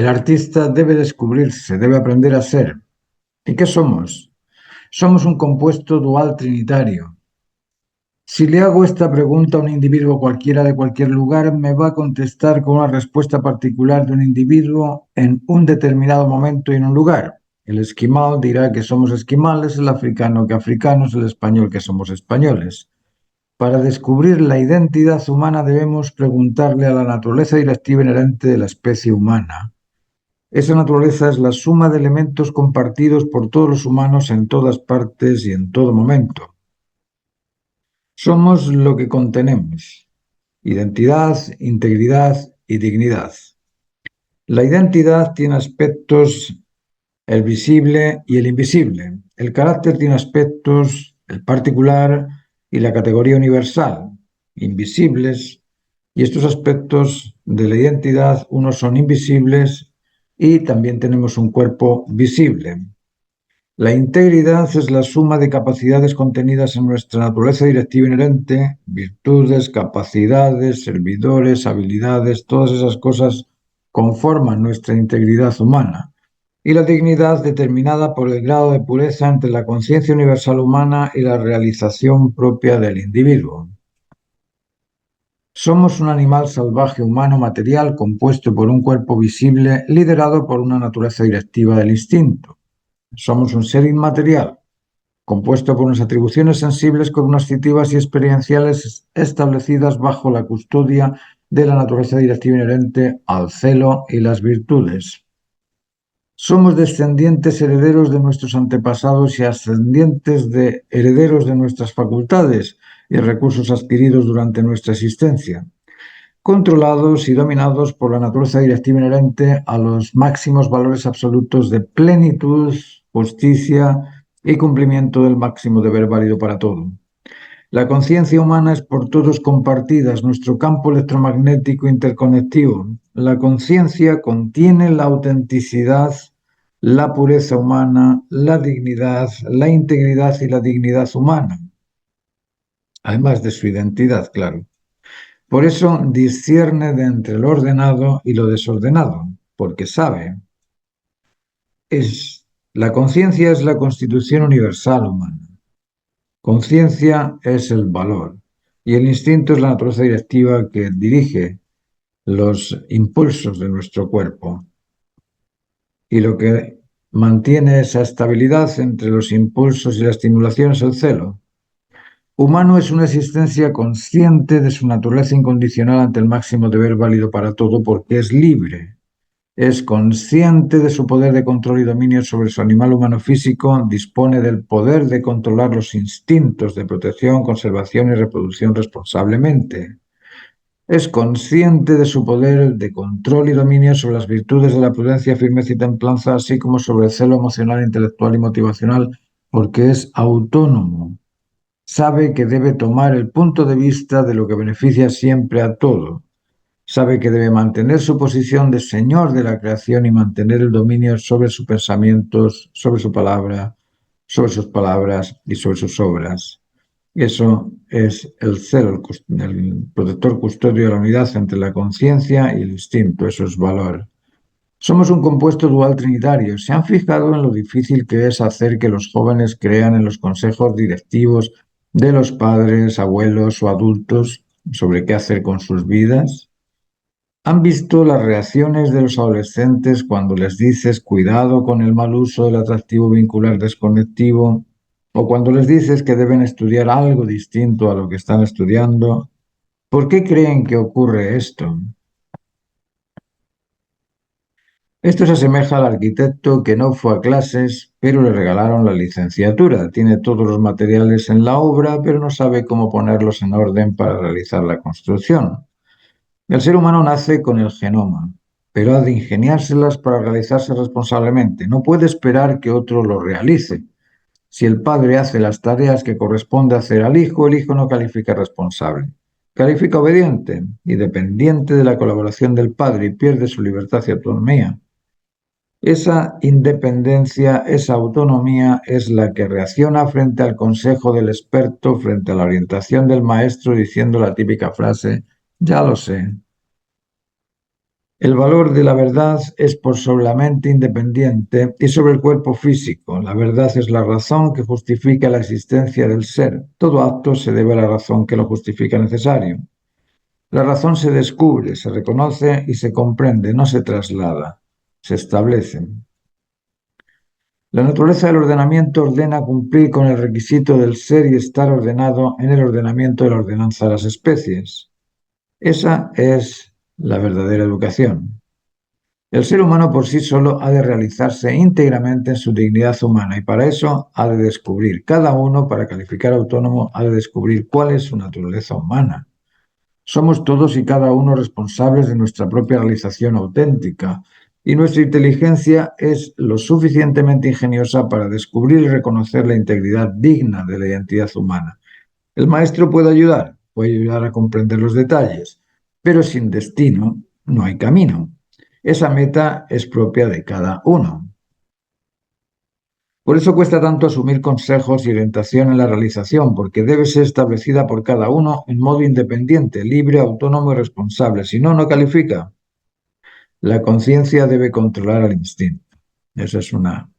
El artista debe descubrirse, debe aprender a ser. ¿Y qué somos? Somos un compuesto dual trinitario. Si le hago esta pregunta a un individuo cualquiera de cualquier lugar, me va a contestar con una respuesta particular de un individuo en un determinado momento y en un lugar. El esquimal dirá que somos esquimales, el africano que africanos, el español que somos españoles. Para descubrir la identidad humana debemos preguntarle a la naturaleza directiva inherente de la especie humana. Esa naturaleza es la suma de elementos compartidos por todos los humanos en todas partes y en todo momento. Somos lo que contenemos: identidad, integridad y dignidad. La identidad tiene aspectos, el visible y el invisible. El carácter tiene aspectos, el particular y la categoría universal, invisibles, y estos aspectos de la identidad, unos son invisibles y también tenemos un cuerpo visible. La integridad es la suma de capacidades contenidas en nuestra naturaleza directiva inherente, virtudes, capacidades, servidores, habilidades, todas esas cosas conforman nuestra integridad humana. Y la dignidad determinada por el grado de pureza entre la conciencia universal humana y la realización propia del individuo. Somos un animal salvaje humano material compuesto por un cuerpo visible liderado por una naturaleza directiva del instinto. Somos un ser inmaterial, compuesto por unas atribuciones sensibles cognitivas y experienciales establecidas bajo la custodia de la naturaleza directiva inherente al celo y las virtudes. Somos descendientes herederos de nuestros antepasados y ascendientes de herederos de nuestras facultades y recursos adquiridos durante nuestra existencia, controlados y dominados por la naturaleza directiva inherente a los máximos valores absolutos de plenitud, justicia y cumplimiento del máximo deber válido para todo. La conciencia humana es por todos compartida, es nuestro campo electromagnético interconectivo. La conciencia contiene la autenticidad, la pureza humana, la dignidad, la integridad y la dignidad humana, además de su identidad, claro. Por eso discierne de entre lo ordenado y lo desordenado, porque sabe, la conciencia es la constitución universal humana. Conciencia es el valor y el instinto es la naturaleza directiva que dirige los impulsos de nuestro cuerpo. Y lo que mantiene esa estabilidad entre los impulsos y la estimulación es el celo. Humano es una existencia consciente de su naturaleza incondicional ante el máximo deber válido para todo porque es libre. Es consciente de su poder de control y dominio sobre su animal humano físico, dispone del poder de controlar los instintos de protección, conservación y reproducción responsablemente. Es consciente de su poder de control y dominio sobre las virtudes de la prudencia, firmeza y templanza, así como sobre el celo emocional, intelectual y motivacional, porque es autónomo. Sabe que debe tomar el punto de vista de lo que beneficia siempre a todo. Sabe que debe mantener su posición de señor de la creación y mantener el dominio sobre sus pensamientos, sobre su palabra, sobre sus palabras y sobre sus obras. Eso es el celo, el protector custodio de la unidad entre la conciencia y el instinto. Eso es valor. Somos un compuesto dual trinitario. ¿Se han fijado en lo difícil que es hacer que los jóvenes crean en los consejos directivos de los padres, abuelos o adultos sobre qué hacer con sus vidas? ¿Han visto las reacciones de los adolescentes cuando les dices cuidado con el mal uso del atractivo vincular desconectivo? ¿O cuando les dices que deben estudiar algo distinto a lo que están estudiando? ¿Por qué creen que ocurre esto? Esto se asemeja al arquitecto que no fue a clases, pero le regalaron la licenciatura. Tiene todos los materiales en la obra, pero no sabe cómo ponerlos en orden para realizar la construcción. El ser humano nace con el genoma, pero ha de ingeniárselas para realizarse responsablemente. No puede esperar que otro lo realice. Si el padre hace las tareas que corresponde hacer al hijo, el hijo no califica responsable. Califica obediente y dependiente de la colaboración del padre y pierde su libertad y autonomía. Esa independencia, esa autonomía es la que reacciona frente al consejo del experto, frente a la orientación del maestro, diciendo la típica frase: ya lo sé. El valor de la verdad es por sobre la mente independiente y sobre el cuerpo físico. La verdad es la razón que justifica la existencia del ser. Todo acto se debe a la razón que lo justifica necesario. La razón se descubre, se reconoce y se comprende, no se traslada, se establece. La naturaleza del ordenamiento ordena cumplir con el requisito del ser y estar ordenado en el ordenamiento de la ordenanza de las especies. Esa es la verdadera educación. El ser humano por sí solo ha de realizarse íntegramente en su dignidad humana y para eso ha de descubrir, cada uno para calificar autónomo ha de descubrir cuál es su naturaleza humana. Somos todos y cada uno responsables de nuestra propia realización auténtica y nuestra inteligencia es lo suficientemente ingeniosa para descubrir y reconocer la integridad digna de la identidad humana. El maestro puede ayudar a comprender los detalles, pero sin destino no hay camino. Esa meta es propia de cada uno. Por eso cuesta tanto asumir consejos y orientación en la realización, porque debe ser establecida por cada uno en modo independiente, libre, autónomo y responsable. Si no, no califica. La conciencia debe controlar al instinto. Esa es una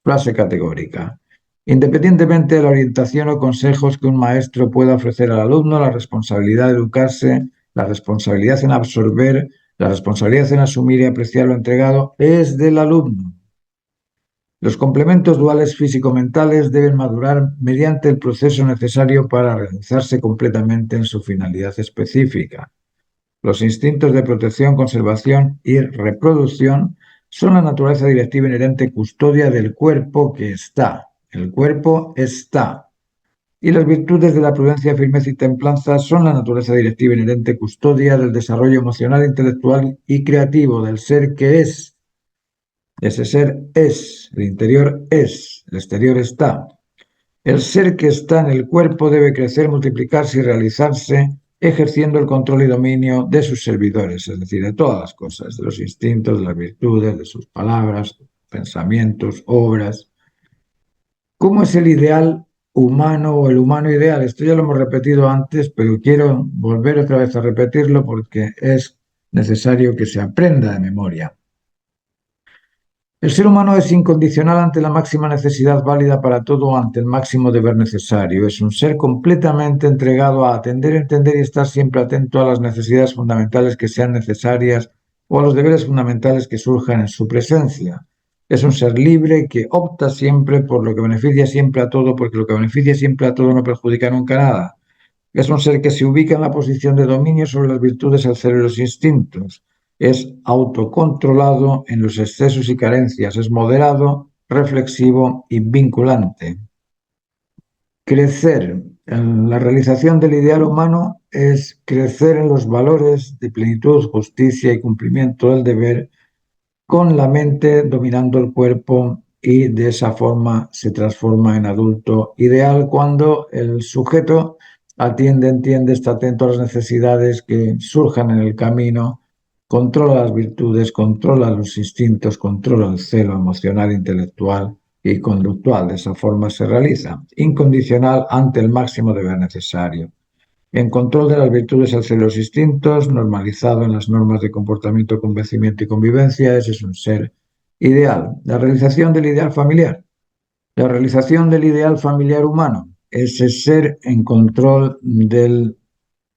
frase categórica. Independientemente de la orientación o consejos que un maestro pueda ofrecer al alumno, la responsabilidad de educarse, la responsabilidad en absorber, la responsabilidad en asumir y apreciar lo entregado es del alumno. Los complementos duales físico-mentales deben madurar mediante el proceso necesario para realizarse completamente en su finalidad específica. Los instintos de protección, conservación y reproducción son la naturaleza directiva inherente custodia del cuerpo que está. El cuerpo está. Y las virtudes de la prudencia, firmeza y templanza son la naturaleza directiva inherente custodia del desarrollo emocional, intelectual y creativo del ser que es. Ese ser es, el interior es, el exterior está. El ser que está en el cuerpo debe crecer, multiplicarse y realizarse ejerciendo el control y dominio de sus servidores, es decir, de todas las cosas, de los instintos, de las virtudes, de sus palabras, pensamientos, obras. ¿Cómo es el ideal humano o el humano ideal? Esto ya lo hemos repetido antes, pero quiero volver otra vez a repetirlo porque es necesario que se aprenda de memoria. El ser humano es incondicional ante la máxima necesidad válida para todo, ante el máximo deber necesario. Es un ser completamente entregado a atender, entender y estar siempre atento a las necesidades fundamentales que sean necesarias o a los deberes fundamentales que surjan en su presencia. Es un ser libre que opta siempre por lo que beneficia siempre a todo, porque lo que beneficia siempre a todo no perjudica nunca nada. Es un ser que se ubica en la posición de dominio sobre las virtudes, el celo y los instintos. Es autocontrolado en los excesos y carencias. Es moderado, reflexivo y vinculante. Crecer en la realización del ideal humano es crecer en los valores de plenitud, justicia y cumplimiento del deber, con la mente dominando el cuerpo, y de esa forma se transforma en adulto ideal cuando el sujeto atiende, entiende, está atento a las necesidades que surjan en el camino, controla las virtudes, controla los instintos, controla el celo emocional, intelectual y conductual. De esa forma se realiza, incondicional ante el máximo deber necesario. En control de las virtudes al ser los instintos, normalizado en las normas de comportamiento, convencimiento y convivencia, ese es un ser ideal. La realización del ideal familiar. La realización del ideal familiar humano, ese ser en control de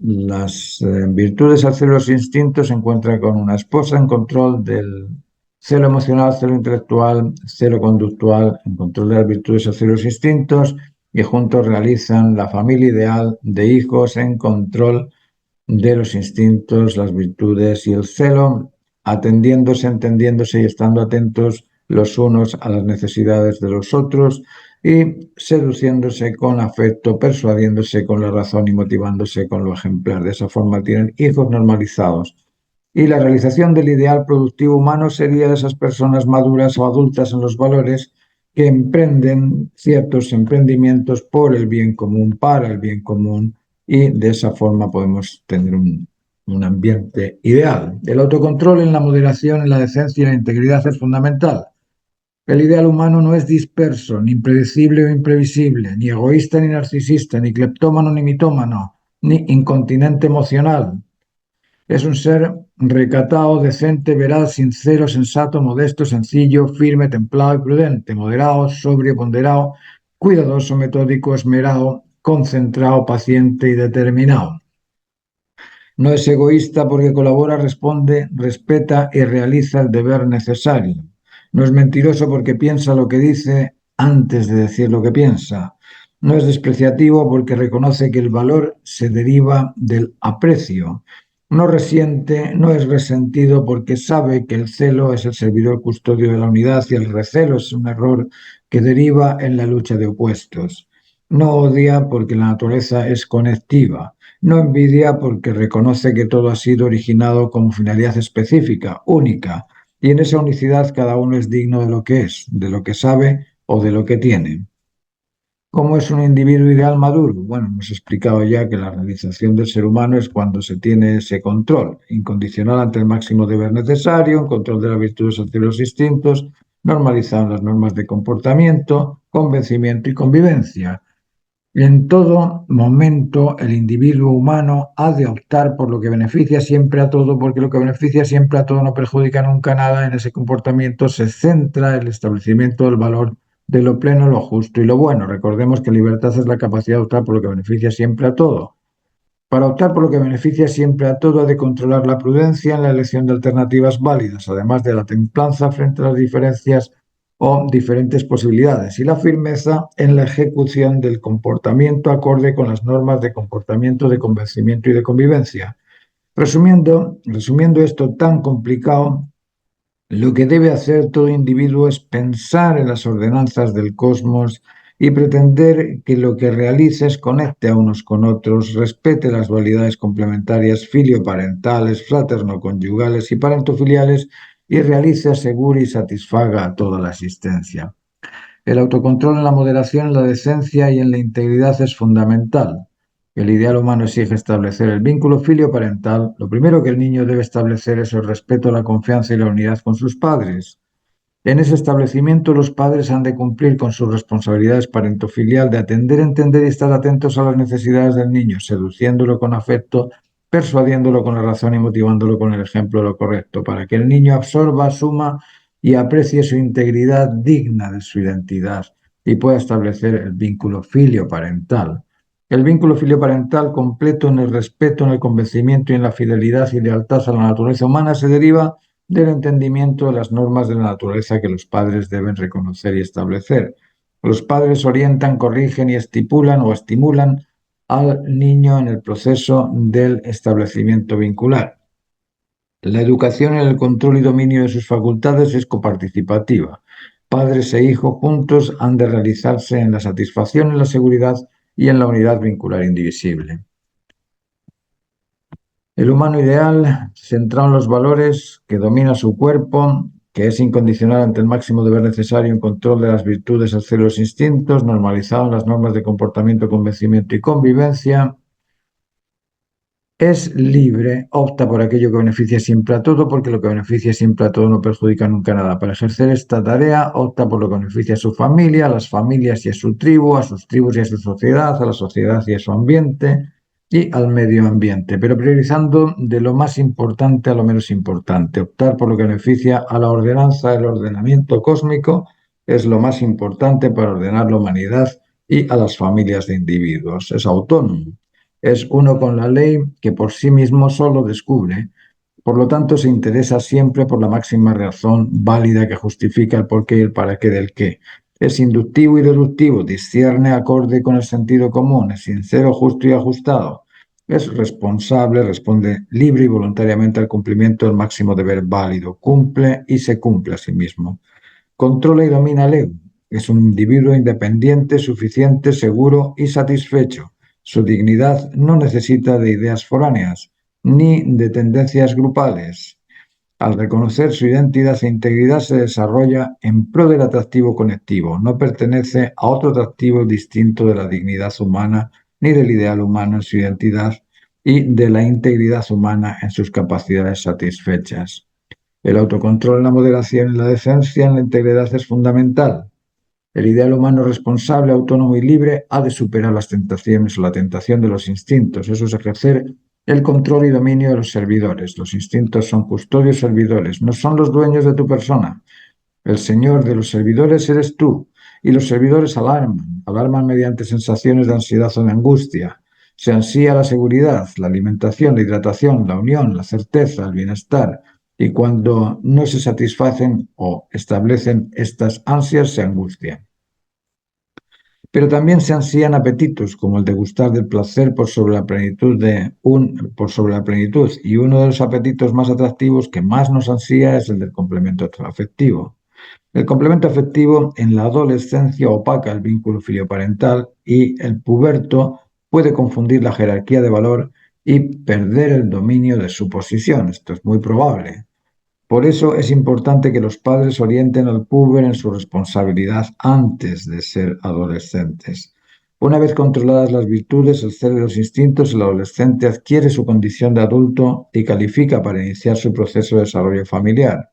las virtudes al ser los instintos, se encuentra con una esposa en control del celo emocional, celo intelectual, celo conductual, en control de las virtudes al ser los instintos, y juntos realizan la familia ideal de hijos en control de los instintos, las virtudes y el celo, atendiéndose, entendiéndose y estando atentos los unos a las necesidades de los otros y seduciéndose con afecto, persuadiéndose con la razón y motivándose con lo ejemplar. De esa forma tienen hijos normalizados. Y la realización del ideal productivo humano sería de esas personas maduras o adultas en los valores que emprenden ciertos emprendimientos por el bien común, para el bien común, y de esa forma podemos tener un ambiente ideal. El autocontrol en la moderación, en la decencia y en la integridad es fundamental. El ideal humano no es disperso, ni impredecible o imprevisible, ni egoísta ni narcisista, ni cleptómano ni mitómano, ni incontinente emocional. Es un ser recatado, decente, veraz, sincero, sensato, modesto, sencillo, firme, templado y prudente, moderado, sobrio, ponderado, cuidadoso, metódico, esmerado, concentrado, paciente y determinado. No es egoísta porque colabora, responde, respeta y realiza el deber necesario. No es mentiroso porque piensa lo que dice antes de decir lo que piensa. No es despreciativo porque reconoce que el valor se deriva del aprecio. No resiente, no es resentido porque sabe que el celo es el servidor custodio de la unidad y el recelo es un error que deriva en la lucha de opuestos. No odia porque la naturaleza es conectiva. No envidia porque reconoce que todo ha sido originado con finalidad específica, única, y en esa unicidad cada uno es digno de lo que es, de lo que sabe o de lo que tiene. ¿Cómo es un individuo ideal maduro? Bueno, hemos explicado ya que la realización del ser humano es cuando se tiene ese control incondicional ante el máximo deber necesario, un control de las virtudes ante los instintos, normalizado en las normas de comportamiento, convencimiento y convivencia. En todo momento, el individuo humano ha de optar por lo que beneficia siempre a todo, porque lo que beneficia siempre a todo no perjudica nunca nada. En ese comportamiento se centra el establecimiento del valor de lo pleno, lo justo y lo bueno. Recordemos que libertad es la capacidad de optar por lo que beneficia siempre a todo. Para optar por lo que beneficia siempre a todo, ha de controlar la prudencia en la elección de alternativas válidas, además de la templanza frente a las diferencias o diferentes posibilidades, y la firmeza en la ejecución del comportamiento acorde con las normas de comportamiento, de convencimiento y de convivencia. Resumiendo esto tan complicado, lo que debe hacer todo individuo es pensar en las ordenanzas del cosmos y pretender que lo que realices conecte a unos con otros, respete las dualidades complementarias filioparentales, fraterno-conyugales y parentofiliales y realice, asegure y satisfaga a toda la existencia. El autocontrol en la moderación, en la decencia y en la integridad es fundamental. El ideal humano exige establecer el vínculo filioparental. Lo primero que el niño debe establecer es el respeto, la confianza y la unidad con sus padres. En ese establecimiento los padres han de cumplir con sus responsabilidades parentofilial de atender, entender y estar atentos a las necesidades del niño, seduciéndolo con afecto, persuadiéndolo con la razón y motivándolo con el ejemplo de lo correcto, para que el niño absorba, asuma y aprecie su integridad digna de su identidad y pueda establecer el vínculo filioparental. El vínculo filioparental completo en el respeto, en el convencimiento y en la fidelidad y lealtad a la naturaleza humana se deriva del entendimiento de las normas de la naturaleza que los padres deben reconocer y establecer. Los padres orientan, corrigen y estipulan o estimulan al niño en el proceso del establecimiento vincular. La educación en el control y dominio de sus facultades es coparticipativa. Padres e hijos juntos han de realizarse en la satisfacción, en la seguridad y en la unidad vincular indivisible. El humano ideal, centrado en los valores, que domina su cuerpo, que es incondicional ante el máximo deber necesario en control de las virtudes hacia los instintos, normalizado en las normas de comportamiento, convencimiento y convivencia, es libre, opta por aquello que beneficia siempre a todo, porque lo que beneficia siempre a todo no perjudica nunca nada. Para ejercer esta tarea, opta por lo que beneficia a su familia, a las familias y a su tribu, a sus tribus y a su sociedad, a la sociedad y a su ambiente y al medio ambiente, pero priorizando de lo más importante a lo menos importante. Optar por lo que beneficia a la ordenanza, el ordenamiento cósmico, es lo más importante para ordenar la humanidad y a las familias de individuos. Es autónomo. Es uno con la ley que por sí mismo solo descubre. Por lo tanto, se interesa siempre por la máxima razón válida que justifica el porqué y el para qué del qué. Es inductivo y deductivo, discierne acorde con el sentido común, es sincero, justo y ajustado. Es responsable, responde libre y voluntariamente al cumplimiento del máximo deber válido, cumple y se cumple a sí mismo. Controla y domina el ego. Es un individuo independiente, suficiente, seguro y satisfecho. Su dignidad no necesita de ideas foráneas ni de tendencias grupales. Al reconocer su identidad e integridad se desarrolla en pro del atractivo conectivo. No pertenece a otro atractivo distinto de la dignidad humana ni del ideal humano en su identidad y de la integridad humana en sus capacidades satisfechas. El autocontrol, la moderación y la decencia en la integridad es fundamental. El ideal humano responsable, autónomo y libre ha de superar las tentaciones o la tentación de los instintos. Eso es ejercer el control y dominio de los servidores. Los instintos son custodios servidores, no son los dueños de tu persona. El señor de los servidores eres tú, y los servidores alarman mediante sensaciones de ansiedad o de angustia. Se ansía la seguridad, la alimentación, la hidratación, la unión, la certeza, el bienestar, y cuando no se satisfacen o establecen estas ansias, se angustian. Pero también se ansían apetitos, como el de gustar del placer por sobre la plenitud por sobre la plenitud, y uno de los apetitos más atractivos que más nos ansía es el del complemento afectivo. El complemento afectivo en la adolescencia opaca el vínculo filioparental y el puberto puede confundir la jerarquía de valor y perder el dominio de su posición. Esto es muy probable. Por eso es importante que los padres orienten al puber en su responsabilidad antes de ser adolescentes. Una vez controladas las virtudes, el ser de los instintos, el adolescente adquiere su condición de adulto y califica para iniciar su proceso de desarrollo familiar.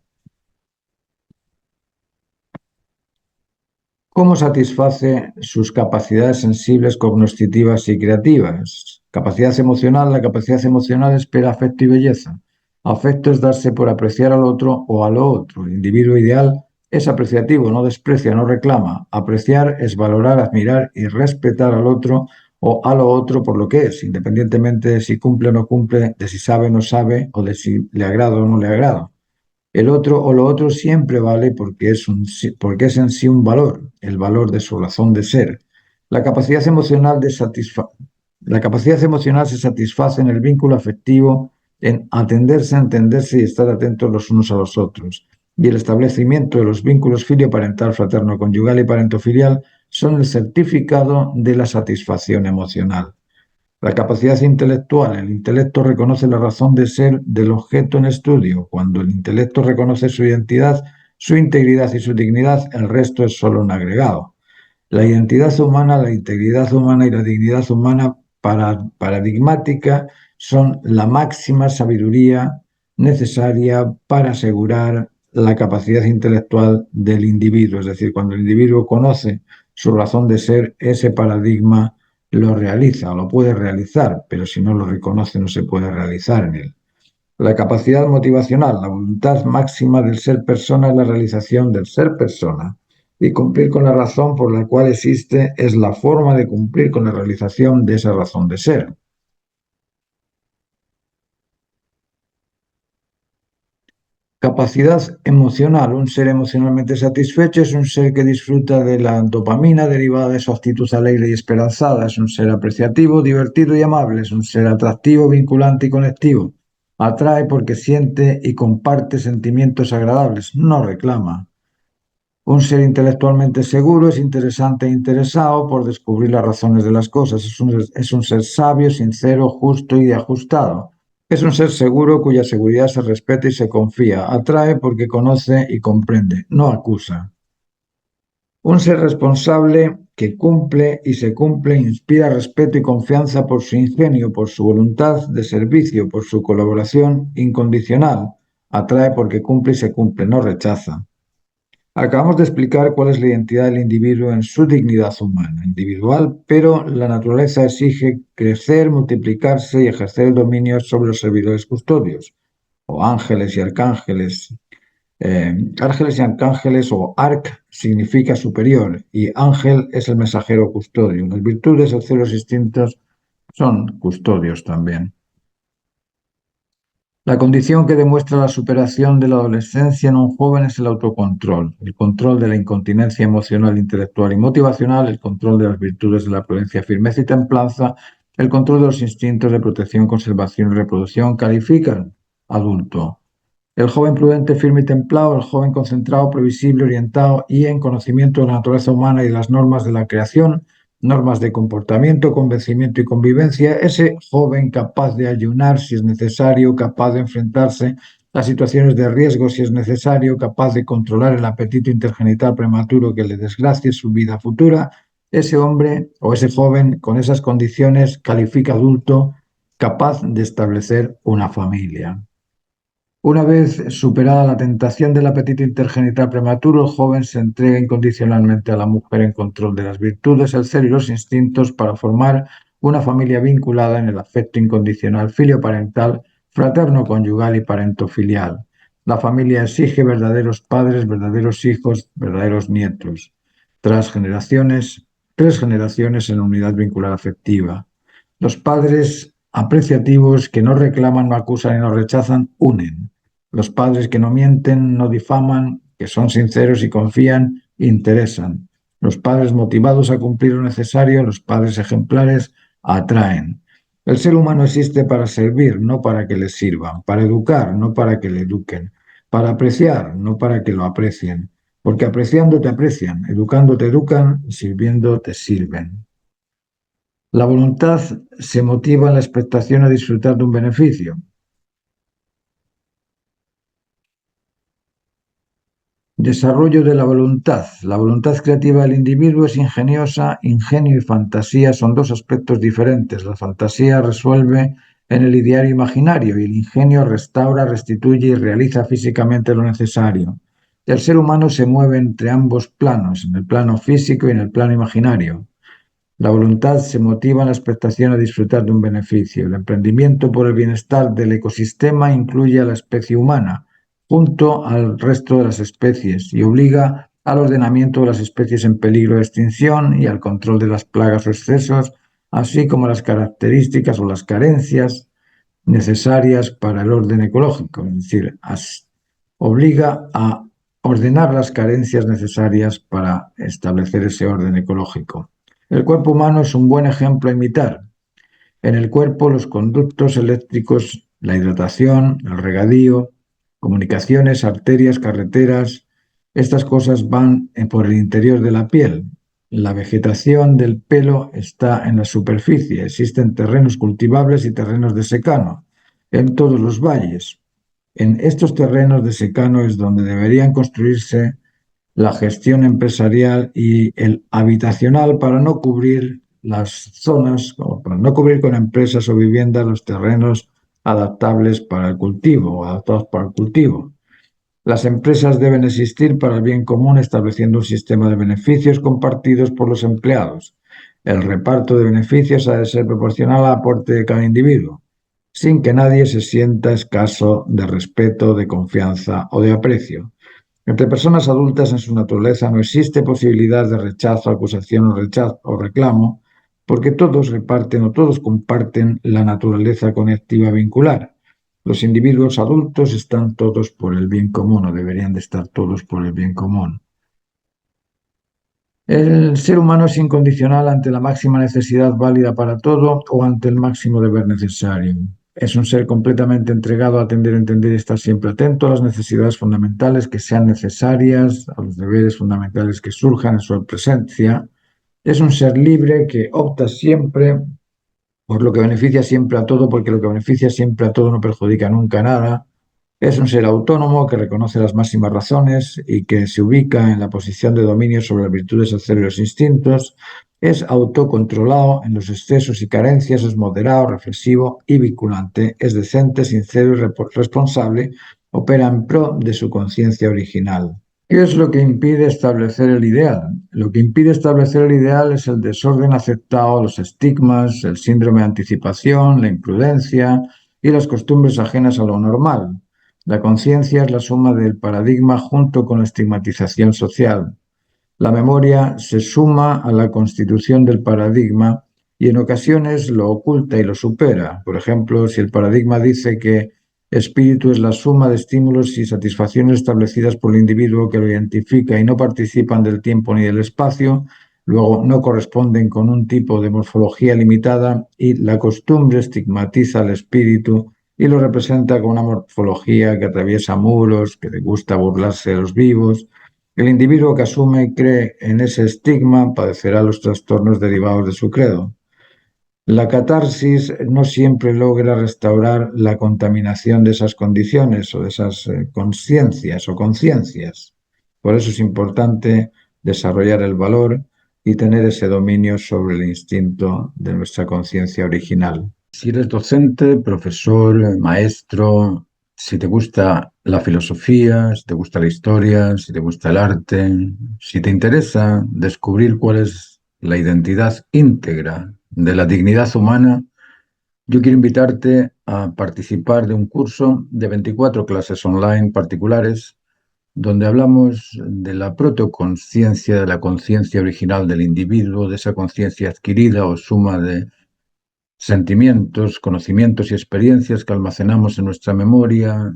¿Cómo satisface sus capacidades sensibles, cognitivas y creativas? Capacidad emocional. La capacidad emocional espera afecto y belleza. Afecto es darse por apreciar al otro o a lo otro. El individuo ideal es apreciativo, no desprecia, no reclama. Apreciar es valorar, admirar y respetar al otro o a lo otro por lo que es, independientemente de si cumple o no cumple, de si sabe o no sabe, o de si le agrada o no le agrada. El otro o lo otro siempre vale porque es en sí un valor, el valor de su razón de ser. La capacidad emocional, la capacidad emocional se satisface en el vínculo afectivo, en atenderse, entenderse y estar atentos los unos a los otros. Y el establecimiento de los vínculos filioparental, fraterno, conyugal y parentofilial son el certificado de la satisfacción emocional. La capacidad intelectual. El intelecto reconoce la razón de ser del objeto en estudio. Cuando el intelecto reconoce su identidad, su integridad y su dignidad, el resto es solo un agregado. La identidad humana, la integridad humana y la dignidad humana paradigmática son la máxima sabiduría necesaria para asegurar la capacidad intelectual del individuo. Es decir, cuando el individuo conoce su razón de ser, ese paradigma lo realiza, lo puede realizar, pero si no lo reconoce no se puede realizar en él. La capacidad motivacional, la voluntad máxima del ser persona es la realización del ser persona. Y cumplir con la razón por la cual existe es la forma de cumplir con la realización de esa razón de ser. Capacidad emocional. Un ser emocionalmente satisfecho es un ser que disfruta de la dopamina derivada de su actitud alegre y esperanzada. Es un ser apreciativo, divertido y amable. Es un ser atractivo, vinculante y conectivo. Atrae porque siente y comparte sentimientos agradables. No reclama. Un ser intelectualmente seguro es interesante e interesado por descubrir las razones de las cosas. Es un ser sabio, sincero, justo y ajustado. Es un ser seguro cuya seguridad se respeta y se confía. Atrae porque conoce y comprende, no acusa. Un ser responsable que cumple y se cumple, inspira respeto y confianza por su ingenio, por su voluntad de servicio, por su colaboración incondicional. Atrae porque cumple y se cumple, no rechaza. Acabamos de explicar cuál es la identidad del individuo en su dignidad humana, individual, pero la naturaleza exige crecer, multiplicarse y ejercer el dominio sobre los servidores custodios, o ángeles y arcángeles. Ángeles y arcángeles, o arc significa superior, y ángel es el mensajero custodio. Las virtudes, el cielo, los instintos son custodios también. La condición que demuestra la superación de la adolescencia en un joven es el autocontrol, el control de la incontinencia emocional, intelectual y motivacional, el control de las virtudes de la prudencia, firmeza y templanza, el control de los instintos de protección, conservación y reproducción califican adulto. El joven prudente, firme y templado, el joven concentrado, previsible, orientado y en conocimiento de la naturaleza humana y de las normas de la creación, normas de comportamiento, convencimiento y convivencia, ese joven capaz de ayunar si es necesario, capaz de enfrentarse a situaciones de riesgo si es necesario, capaz de controlar el apetito intergenital prematuro que le desgracie su vida futura, ese hombre o ese joven con esas condiciones califica adulto, capaz de establecer una familia. Una vez superada la tentación del apetito intergenital prematuro, el joven se entrega incondicionalmente a la mujer en control de las virtudes, el ser y los instintos para formar una familia vinculada en el afecto incondicional filioparental, fraterno-conyugal y parento-filial. La familia exige verdaderos padres, verdaderos hijos, verdaderos nietos. Tres generaciones en unidad vincular afectiva. Los padres apreciativos que no reclaman, no acusan y no rechazan, unen. Los padres que no mienten, no difaman, que son sinceros y confían, interesan. Los padres motivados a cumplir lo necesario, los padres ejemplares, atraen. El ser humano existe para servir, no para que le sirvan, para educar, no para que le eduquen, para apreciar, no para que lo aprecien, porque apreciando te aprecian, educando te educan, sirviendo te sirven. La voluntad se motiva en la expectación a disfrutar de un beneficio. Desarrollo de la voluntad. La voluntad creativa del individuo es ingeniosa. Ingenio y fantasía son dos aspectos diferentes. La fantasía resuelve en el ideario imaginario y el ingenio restaura, restituye y realiza físicamente lo necesario. El ser humano se mueve entre ambos planos, en el plano físico y en el plano imaginario. La voluntad se motiva en la expectación a disfrutar de un beneficio. El emprendimiento por el bienestar del ecosistema incluye a la especie humana junto al resto de las especies y obliga al ordenamiento de las especies en peligro de extinción y al control de las plagas o excesos, así como las características o las carencias necesarias para el orden ecológico, es decir, obliga a ordenar las carencias necesarias para establecer ese orden ecológico. El cuerpo humano es un buen ejemplo a imitar. En el cuerpo, los conductos eléctricos, la hidratación, el regadío, comunicaciones, arterias, carreteras, estas cosas van por el interior de la piel. La vegetación del pelo está en la superficie. Existen terrenos cultivables y terrenos de secano en todos los valles. En estos terrenos de secano es donde deberían construirse la gestión empresarial y el habitacional para no cubrir las zonas, o para no cubrir con empresas o viviendas los terrenos adaptables para el cultivo o adaptados para el cultivo. Las empresas deben existir para el bien común, estableciendo un sistema de beneficios compartidos por los empleados. El reparto de beneficios ha de ser proporcional al aporte de cada individuo, sin que nadie se sienta escaso de respeto, de confianza o de aprecio. Entre personas adultas en su naturaleza no existe posibilidad de rechazo, acusación o reclamo, porque todos reparten o todos comparten la naturaleza conectiva vincular. Los individuos adultos están todos por el bien común o deberían de estar todos por el bien común. El ser humano es incondicional ante la máxima necesidad válida para todo o ante el máximo deber necesario. Es un ser completamente entregado a atender, entender y estar siempre atento a las necesidades fundamentales que sean necesarias, a los deberes fundamentales que surjan en su presencia. Es un ser libre que opta siempre por lo que beneficia siempre a todo, porque lo que beneficia siempre a todo no perjudica nunca nada. Es un ser autónomo que reconoce las máximas razones y que se ubica en la posición de dominio sobre las virtudes, el celo y los instintos. Es autocontrolado en los excesos y carencias, es moderado, reflexivo y vinculante. Es decente, sincero y responsable. Opera en pro de su conciencia original. ¿Qué es lo que impide establecer el ideal? Lo que impide establecer el ideal es el desorden aceptado, los estigmas, el síndrome de anticipación, la imprudencia y las costumbres ajenas a lo normal. La conciencia es la suma del paradigma junto con la estigmatización social. La memoria se suma a la constitución del paradigma y en ocasiones lo oculta y lo supera. Por ejemplo, si el paradigma dice que espíritu es la suma de estímulos y satisfacciones establecidas por el individuo que lo identifica y no participan del tiempo ni del espacio, luego no corresponden con un tipo de morfología limitada y la costumbre estigmatiza al espíritu y lo representa con una morfología que atraviesa muros, que le gusta burlarse de los vivos. El individuo que asume y cree en ese estigma padecerá los trastornos derivados de su credo. La catarsis no siempre logra restaurar la contaminación de esas condiciones o de esas conciencias o conciencias. Por eso es importante desarrollar el valor y tener ese dominio sobre el instinto de nuestra conciencia original. Si eres docente, profesor, maestro, si te gusta la filosofía, si te gusta la historia, si te gusta el arte, si te interesa descubrir cuál es la identidad íntegra de la dignidad humana, yo quiero invitarte a participar de un curso de 24 clases online particulares donde hablamos de la protoconciencia, de la conciencia original del individuo, de esa conciencia adquirida o suma de sentimientos, conocimientos y experiencias que almacenamos en nuestra memoria.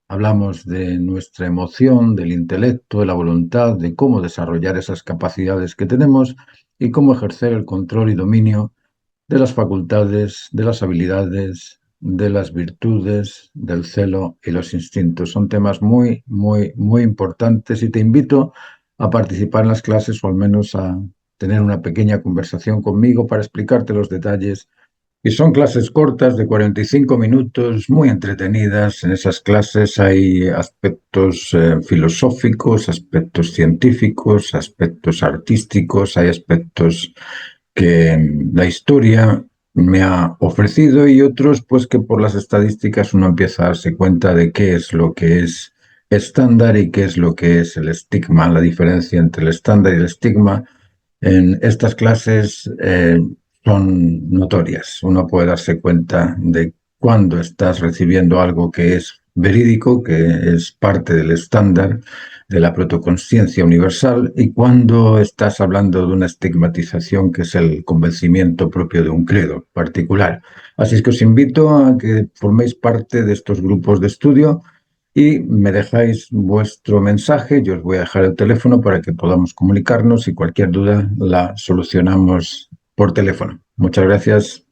Hablamos de nuestra emoción, del intelecto, de la voluntad, de cómo desarrollar esas capacidades que tenemos y cómo ejercer el control y dominio de las facultades, de las habilidades, de las virtudes, del celo y los instintos. Son temas muy, muy, muy importantes y te invito a participar en las clases o al menos a tener una pequeña conversación conmigo para explicarte los detalles. Y son clases cortas de 45 minutos, muy entretenidas. En esas clases hay aspectos filosóficos, aspectos científicos, aspectos artísticos, hay aspectos que la historia me ha ofrecido y otros pues que por las estadísticas uno empieza a darse cuenta de qué es lo que es estándar y qué es lo que es el estigma, la diferencia entre el estándar y el estigma en estas clases son notorias. Uno puede darse cuenta de cuándo estás recibiendo algo que es verídico, que es parte del estándar de la protoconsciencia universal, y cuándo estás hablando de una estigmatización que es el convencimiento propio de un credo particular. Así es que os invito a que forméis parte de estos grupos de estudio y me dejáis vuestro mensaje. Yo os voy a dejar el teléfono para que podamos comunicarnos y cualquier duda la solucionamos por teléfono. Muchas gracias.